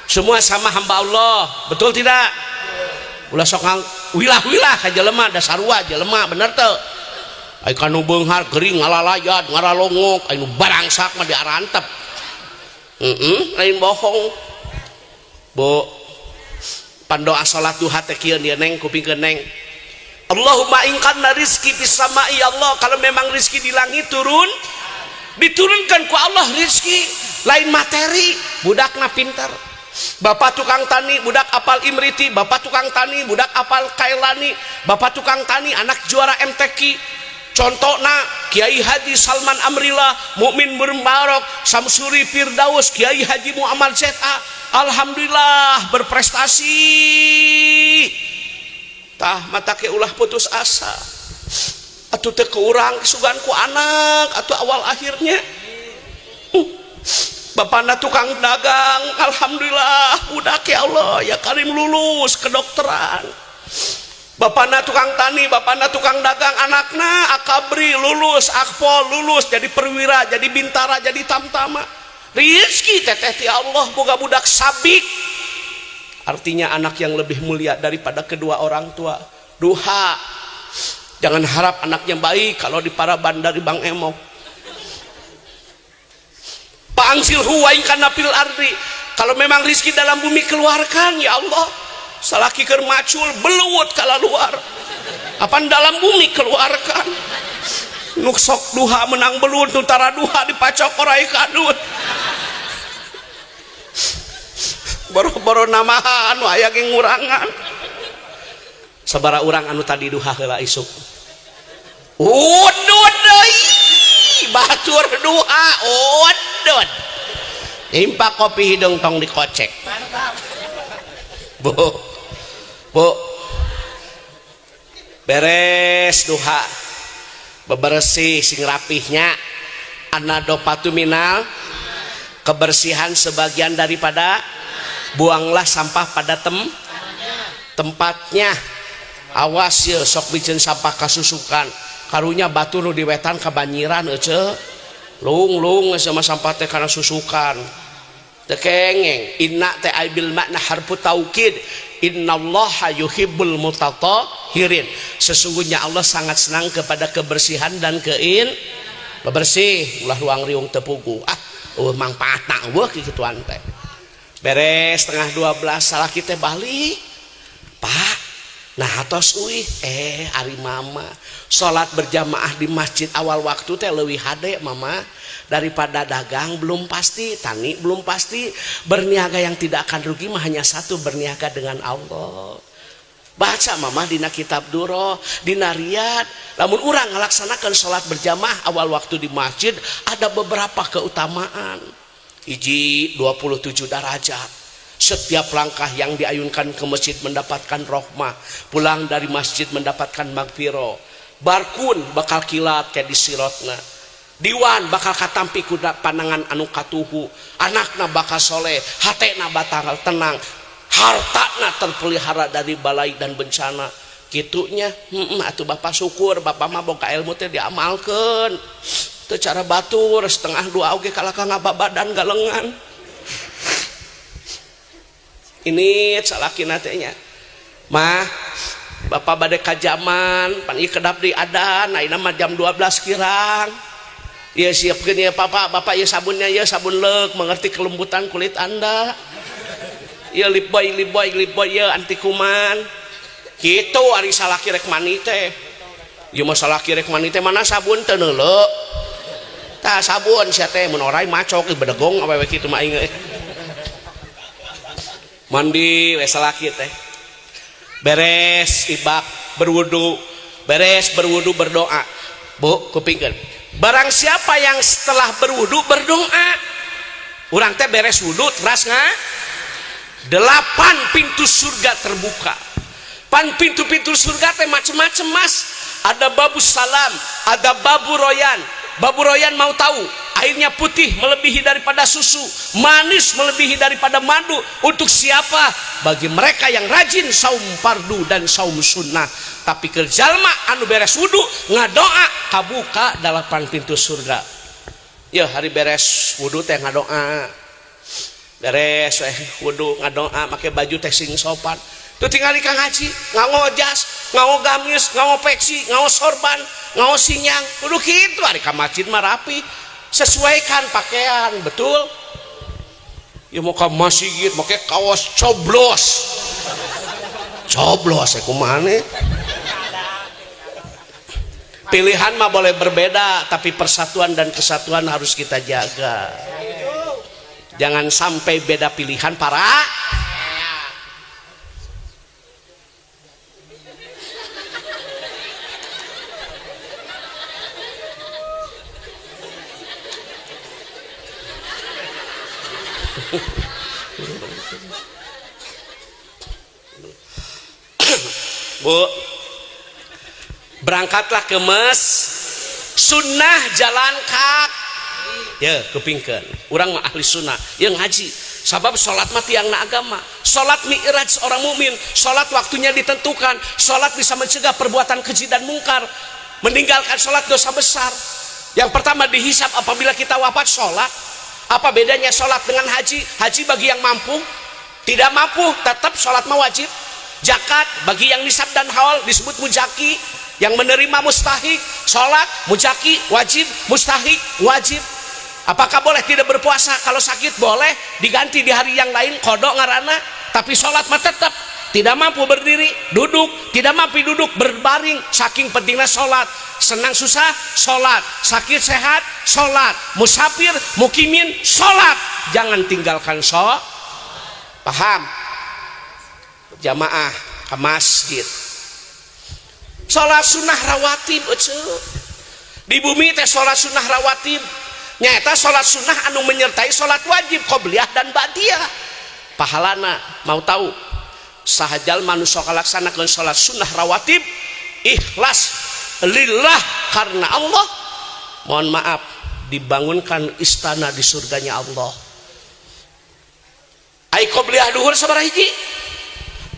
[SPEAKER 1] semua sama hamba Allah betul tidak ulah sok wilah-wilah ka jelema da sarua jelema bener teu ai kanu beunghar gering ngalalayat ngaralongok ai nu barangsak mah diarantep lain bohong bo pandoa salat duha teh kieu dia neng kupingkeun neng Allahumma inqanna rizki fis sama'i Allah, kalau memang rizki di langit turun diturunkan ku Allah rizki lain materi budakna pintar Bapak tukang tani budak apal Imriti, bapak tukang tani budak apal Kailani, bapak tukang tani anak juara MTQ. Contohna Kiai Haji Salman Amrillah, Mukmin Mubarak, Samsuri Firdaus, Kiai Haji Muhammad ZA. Alhamdulillah berprestasi. Tah mata ke ulah putus asa. Atuh teu keurang sugan ku anak atuh awal akhirnya. Bapakna tukang dagang, alhamdulillah budak ya Allah ya Karim lulus kedokteran. Bapakna tukang tani, bapakna tukang dagang, anakna akabri lulus, akpol lulus, jadi perwira, jadi bintara, jadi tamtama. Rizki teteh ti Allah boga budak sabik. Artinya anak yang lebih mulia daripada kedua orang tua. Duha. Jangan harap anaknya baik kalau di Paraban dari Bang Emok. Pangsil huwain kana fil ardi. Kalau memang rizki dalam bumi keluarkan ya Allah. Salaki keur macul beluwut kala luar. Apa dalam bumi keluarkan. Nuk sok duha menang beluwut tara duha dipacok orai kadut. Boro-boro namahan anu aya ge ngurangan. Sabara urang anu tadi duha heula isuk. Udud deui. Batur duha udud. Impak kopi hidung tong dikocek. Mantap. Bu, beres duha, bebersih sing rapihnya, anadopatu minal, kebersihan sebagian daripada, buanglah sampah pada tempatnya. Awas ya, sok bikin sampah kasusukan, karunya batu nu diwetan kebanyiran, lung sama sampah teh karena susukan. Tekengeng inna ta'abil makna harfu taukid innallaha yuhibbul mutatahhirin. Sesungguhnya Allah sangat senang kepada kebersihan dan bebersih. Ulah ruang riung tepugu mangpaatna weuh kituan teh. Beres setengah 12 salah kita balik. Pak, nah atos uih ari mama salat berjamaah di masjid awal waktu teh leuwih hade mama daripada dagang belum pasti, tani belum pasti. Berniaga yang tidak akan rugi mah hanya satu, berniaga dengan Allah. Baca mama dina kitab Duro, dina Riyad, lamun urang ngalaksanakan sholat berjamaah awal waktu di masjid ada beberapa keutamaan. Hiji 27 derajat. Setiap langkah yang diayunkan ke masjid mendapatkan rahmah, pulang dari masjid mendapatkan magfiro. Barkun bakal kilat kayak di sirotna. Diwan bakal katampi kuda panangan anu katuhu, anakna bakal soleh, hatena bakal tenang, hartana terpelihara dari balai dan bencana. Kitunya atuh bapak syukur, bapak mah boga ilmu teh diamalkeun teu cara batur setengah dua oge kalaka ngababadan galengan. Ini salakina teh nya mah bapak bade kajaman pan ieu kedap di adan ayeuna mah jam 12 kirang. Ya siapkan ya bapak ya sabunnya ya sabun leuk mengerti kelembutan kulit anda. Ya lip boy ya anti kuman. Gitu ari salaki rek mani teh. Ya masalah rek mani teh mana sabun teu neuleuh. Tah sabun sia teh mun orai macok bedegong awewe kitu mah aing. Mandi we salaki teh. Beres ibak berwudu, berdoa. Bu, kupingkeun. Barang siapa yang setelah berwudu berdoa, urang teh beres wudu teras 8 pintu surga terbuka. Pan pintu-pintu surga teh macem-macem mas. Ada babu salam, ada babu royan. Babu royan mau tahu, airnya putih melebihi daripada susu, manis melebihi daripada madu. Untuk siapa? Bagi mereka yang rajin saum fardu dan saum sunnah. Tapi ke jalma anu beres wudu ngadoa kabuka 8 pintu surga. Ya hari beres wudu teh ngadoa. Beres wudu ngadoa make baju teh sing sopan. Tuh tinggal ikang haji, ngao jas, ngao gamis, ngao peksi, ngao sorban, ngao sinyang. Kudu kitu ari ka masjid mah rapi. Sesuaikan pakaian, betul? Ya mau ka masjid make kaos coblos. Coblos kumaha nih? Pilihan mah boleh berbeda, tapi persatuan dan kesatuan harus kita jaga. Jangan sampai beda pilihan para Bu, berangkatlah ke mes sunnah jalan kaki ya kepingkan orang mah ahli sunnah yang ngaji sabab sholat mati yang agama sholat mi'raj orang mukmin sholat waktunya ditentukan sholat bisa mencegah perbuatan keji dan mungkar meninggalkan sholat dosa besar yang pertama dihisab apabila kita wafat sholat apa bedanya sholat dengan haji haji bagi yang mampu tidak mampu tetap sholat mah wajib zakat bagi yang nisab dan haul disebut mujaki yang menerima mustahik sholat mujaki wajib mustahik wajib. Apakah boleh tidak berpuasa kalau sakit boleh diganti di hari yang lain kodok ngarana tapi sholat mah tetap tidak mampu berdiri duduk tidak mampu duduk berbaring saking pentingnya sholat senang susah sholat sakit sehat sholat musafir mukimin sholat jangan tinggalkan sholat paham jamaah ke masjid sholat sunnah rawatib di bumi teh sholat sunnah rawatib nyata sholat sunnah anu menyertai sholat wajib qobliyah dan ba'diyah pahalana mau tahu sahajal manusia kalaksanakeun sholat sunnah rawatib ikhlas lillah karena Allah mohon maaf dibangunkan istana di surganya Allah ai qobliyah duhur sabaraha hiji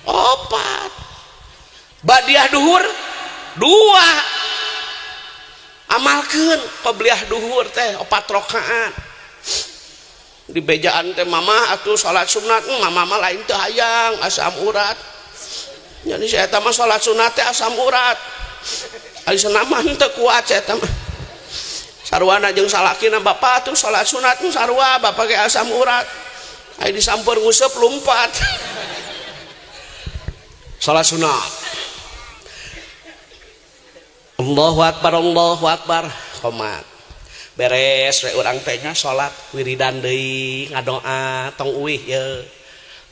[SPEAKER 1] 4 ba'diyah duhur 2 amalkan qobliyah duhur teh 4 rakaat di bejaan teh mama atuh salat sunat mama mah lain teh hayang asam urat jadi saya teh mah salat sunat teh asam urat ari senaman teu kuat saya teh mah sarwana jeung salakina bapak atuh salat sunat sarua bapak ge asam urat ai disampeur nguseup lumpat salat sunat Allahu Akbar komat beres we urang teh nya salat wiridan deui ngadoa tong uih ye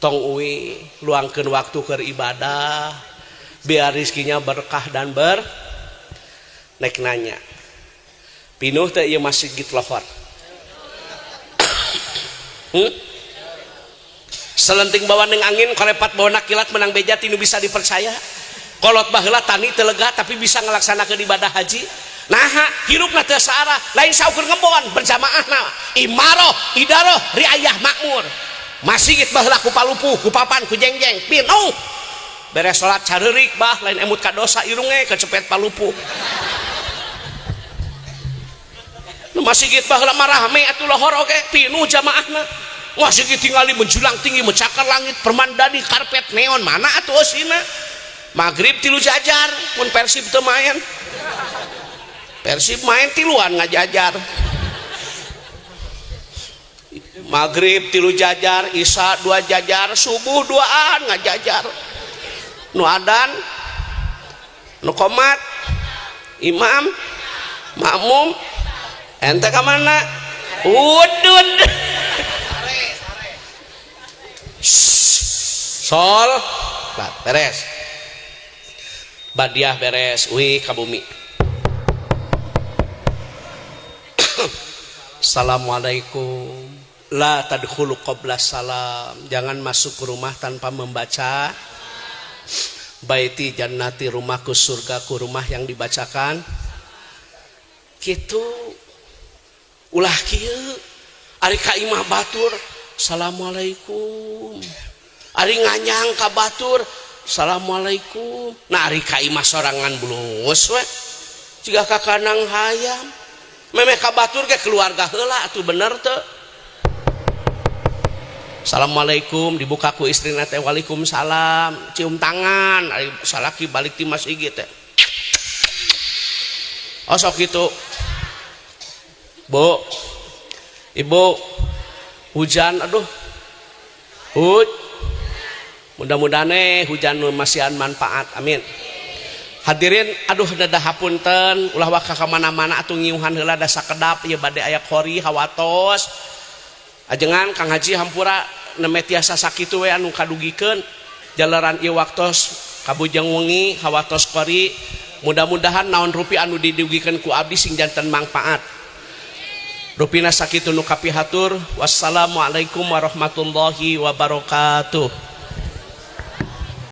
[SPEAKER 1] tong uih luangkeun waktu keur ibadah biar rezekinya berkah dan nek nanya pinuh teh ieu masjid lohor selenting bawa neng angin korepat bawa kilat menang beja tinu bisa dipercaya kolot baheula tani telega tapi bisa ngelaksanakeun ibadah haji nah hirupna teu saarah lain saukur ngebon berjamaahna imaroh idaroh riayah makmur masjid baheula ku palupuh ku papan ku jengjeng pinuh beres salat careurik bah lain emut ka dosa irunge kecepet palupuh nu masjid baheula marahme atuh lohor oge pinuh jamaahna masjid tingali menjulang tinggi mencakar langit permandani karpet neon mana atuh osina Maghrib tilu jajar pun Persib teu main Persib main tiluan ngajajar Maghrib tilu jajar Isya 2 jajar subuh 2an ngajajar nu adan nu qomat imam makmum ente ka mana udud sol beres badiah beres wih ka bumi Assalamualaikum la tadkhulu qabla salam jangan masuk ke rumah tanpa membaca baiti jannati rumahku surgaku rumah yang dibacakan kitu ulah kieu ari ka imah batur assalamualaikum ari nganyang ka batur assalamualaikum nah ari ka imah sorangan bulus we jiga ka kanang hayam memeh ka batur ge keluarga heula atuh bener teu assalamualaikum dibuka ku istrina teh waalaikumsalam cium tangan ari salaki balik ti masjid teh oh sok kitu bu ibu hujan aduh mudah-mudahan hujan masihan manfaat amin hadirin aduh dadah hapunten ulah waka ka mana-mana atuh ngiuhan heula da sakedap ieu bade aya khori hawatos Ajengan Kang Haji hampura neme tiasa sakitu we anu kadugikeun jalaran ieu waktos kabujang wengi hawatos qori mudah-mudahan naon rupi anu didugikeun ku abdi sing janten mangpaat rupina sakitu nu kapihatur wassalamualaikum warahmatullahi wabarakatuh.